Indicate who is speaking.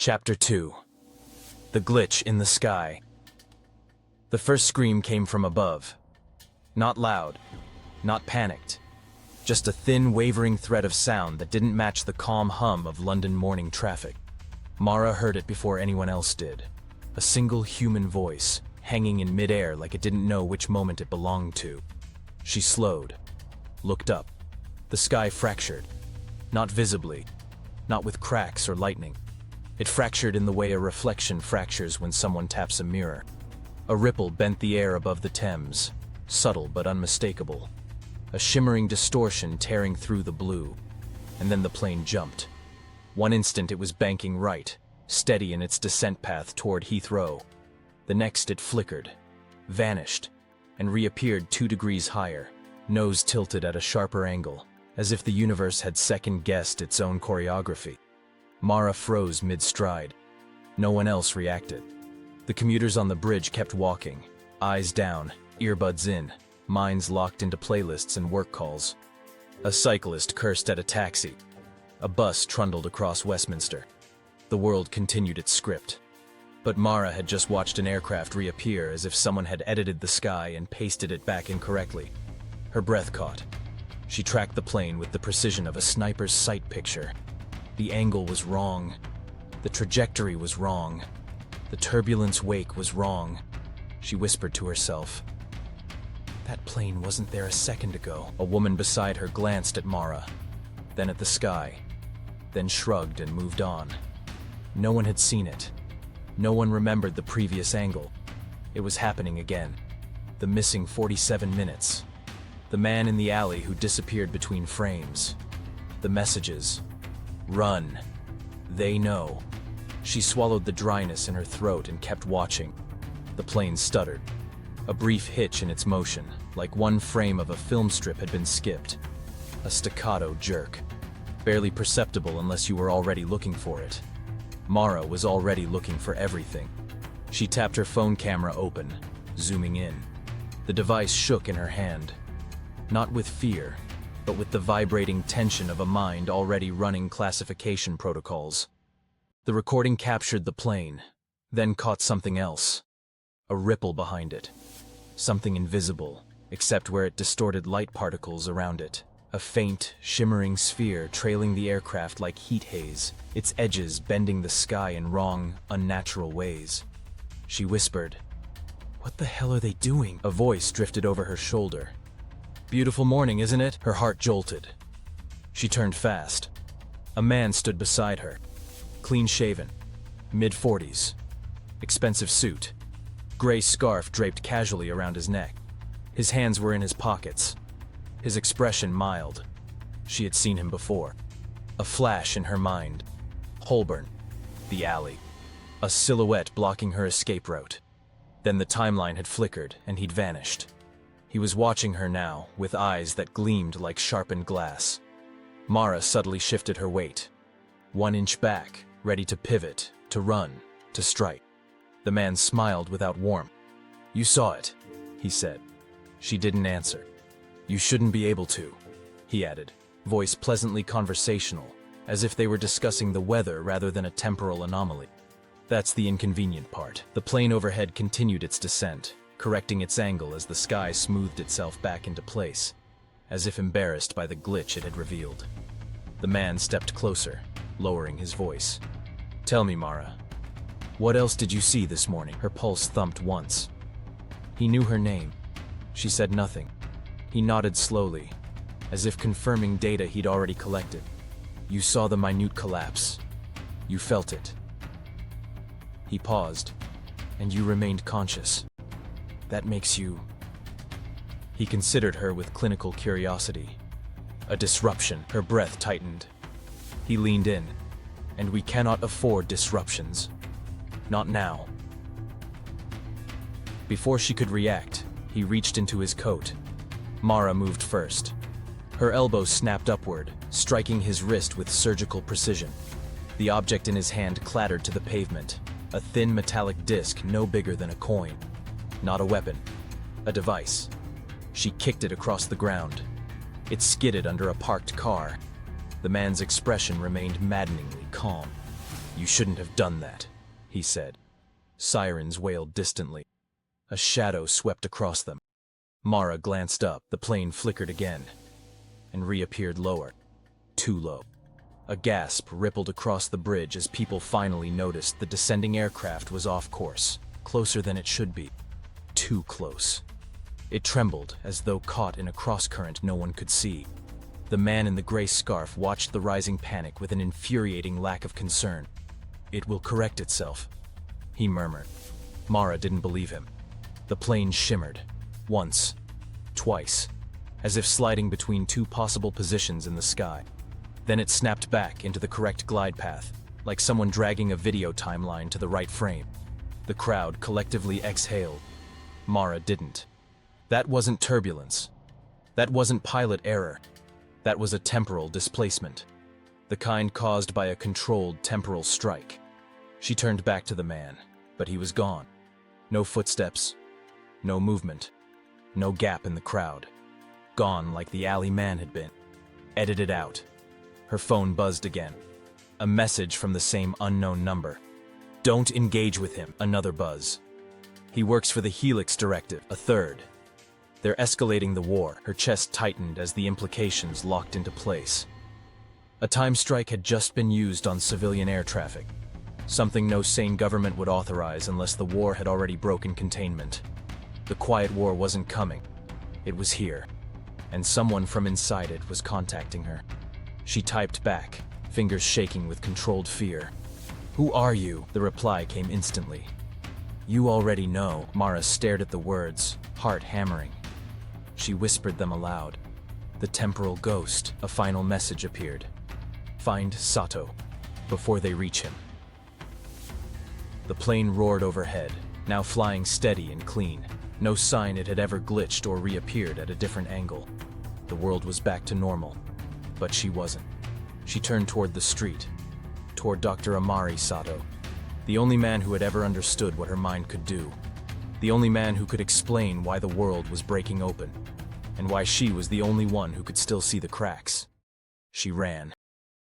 Speaker 1: Chapter 2. The Glitch in the Sky. The first scream came from above. Not loud, not panicked. Just a thin, wavering thread of sound that didn't match the calm hum of London morning traffic. Mara heard it before anyone else did. A single human voice, hanging in midair like it didn't know which moment it belonged to. She slowed, looked up. The sky fractured. Not visibly, not with cracks or lightning. It fractured in the way a reflection fractures when someone taps a mirror. A ripple bent the air above the Thames, subtle but unmistakable. A shimmering distortion tearing through the blue. And then the plane jumped. One instant it was banking right, steady in its descent path toward Heathrow. The next it flickered, vanished, and reappeared 2 degrees higher, nose tilted at a sharper angle, as if the universe had second-guessed its own choreography. Mara froze mid-stride. No one else reacted. The commuters on the bridge kept walking, eyes down, earbuds in, minds locked into playlists and work calls. A cyclist cursed at a taxi. A bus trundled across Westminster. The world continued its script. But Mara had just watched an aircraft reappear as if someone had edited the sky and pasted it back incorrectly. Her breath caught. She tracked the plane with the precision of a sniper's sight picture. The angle was wrong. The trajectory was wrong. The turbulence wake was wrong. She whispered to herself. That plane wasn't there a second ago. A woman beside her glanced at Mara, then at the sky, then shrugged and moved on. No one had seen it. No one remembered the previous angle. It was happening again. The missing 47 minutes. The man in the alley who disappeared between frames. The messages. Run. They know. She swallowed the dryness in her throat and kept watching. The plane stuttered. A brief hitch in its motion, like one frame of a film strip had been skipped. A staccato jerk. Barely perceptible unless you were already looking for it. Mara was already looking for everything. She tapped her phone camera open, zooming in. The device shook in her hand. Not with fear, but with the vibrating tension of a mind already running classification protocols. The recording captured the plane, then caught something else. A ripple behind it. Something invisible, except where it distorted light particles around it. A faint, shimmering sphere trailing the aircraft like heat haze, its edges bending the sky in wrong, unnatural ways. She whispered, "What the hell are they doing?" A voice drifted over her shoulder. "Beautiful morning, isn't it?" Her heart jolted. She turned fast. A man stood beside her. Clean-shaven, mid-40s. Expensive suit. Gray scarf draped casually around his neck. His hands were in his pockets. His expression mild. She had seen him before. A flash in her mind. Holborn. The alley. A silhouette blocking her escape route. Then the timeline had flickered and he'd vanished. He was watching her now, with eyes that gleamed like sharpened glass. Mara subtly shifted her weight. 1 inch back, ready to pivot, to run, to strike. The man smiled without warmth. "You saw it," he said. She didn't answer. "You shouldn't be able to," he added, voice pleasantly conversational, as if they were discussing the weather rather than a temporal anomaly. That's the inconvenient part. The plane overhead continued its descent, correcting its angle as the sky smoothed itself back into place, as if embarrassed by the glitch it had revealed. The man stepped closer, lowering his voice. "Tell me, Mara, what else did you see this morning?" Her pulse thumped once. He knew her name. She said nothing. He nodded slowly, as if confirming data he'd already collected. "You saw the minute collapse. You felt it." He paused, "And you remained conscious. That makes you..." He considered her with clinical curiosity. "A disruption." Her breath tightened. He leaned in. "And we cannot afford disruptions. Not now." Before she could react, he reached into his coat. Mara moved first. Her elbow snapped upward, striking his wrist with surgical precision. The object in his hand clattered to the pavement, a thin metallic disc no bigger than a coin. Not a weapon, a device. She kicked it across the ground. It skidded under a parked car. The man's expression remained maddeningly calm. "You shouldn't have done that," he said. Sirens wailed distantly. A shadow swept across them. Mara glanced up. The plane flickered again and reappeared lower. Too low. A gasp rippled across the bridge as people finally noticed the descending aircraft was off course, closer than it should be. Too close. It trembled as though caught in a crosscurrent no one could see. The man in the gray scarf watched the rising panic with an infuriating lack of concern. "It will correct itself," he murmured. Mara didn't believe him. The plane shimmered. Once. Twice. As if sliding between two possible positions in the sky. Then it snapped back into the correct glide path, like someone dragging a video timeline to the right frame. The crowd collectively exhaled. Mara didn't. That wasn't turbulence. That wasn't pilot error. That was a temporal displacement. The kind caused by a controlled temporal strike. She turned back to the man, but he was gone. No footsteps. No movement. No gap in the crowd. Gone like the alley man had been. Edited out. Her phone buzzed again. A message from the same unknown number. "Don't engage with him," another buzz. "He works for the Helix Directive," a third. "They're escalating the war." Her chest tightened as the implications locked into place. A time strike had just been used on civilian air traffic. Something no sane government would authorize unless the war had already broken containment. The quiet war wasn't coming. It was here. And someone from inside it was contacting her. She typed back, fingers shaking with controlled fear. "Who are you?" The reply came instantly. "You already know." Mara stared at the words, heart hammering. She whispered them aloud. "The temporal ghost." A final message appeared. "Find Sato before they reach him." The plane roared overhead, now flying steady and clean. No sign it had ever glitched or reappeared at a different angle. The world was back to normal, but she wasn't. She turned toward the street, toward Dr. Amari Sato, the only man who had ever understood what her mind could do, the only man who could explain why the world was breaking open, and why she was the only one who could still see the cracks. She ran.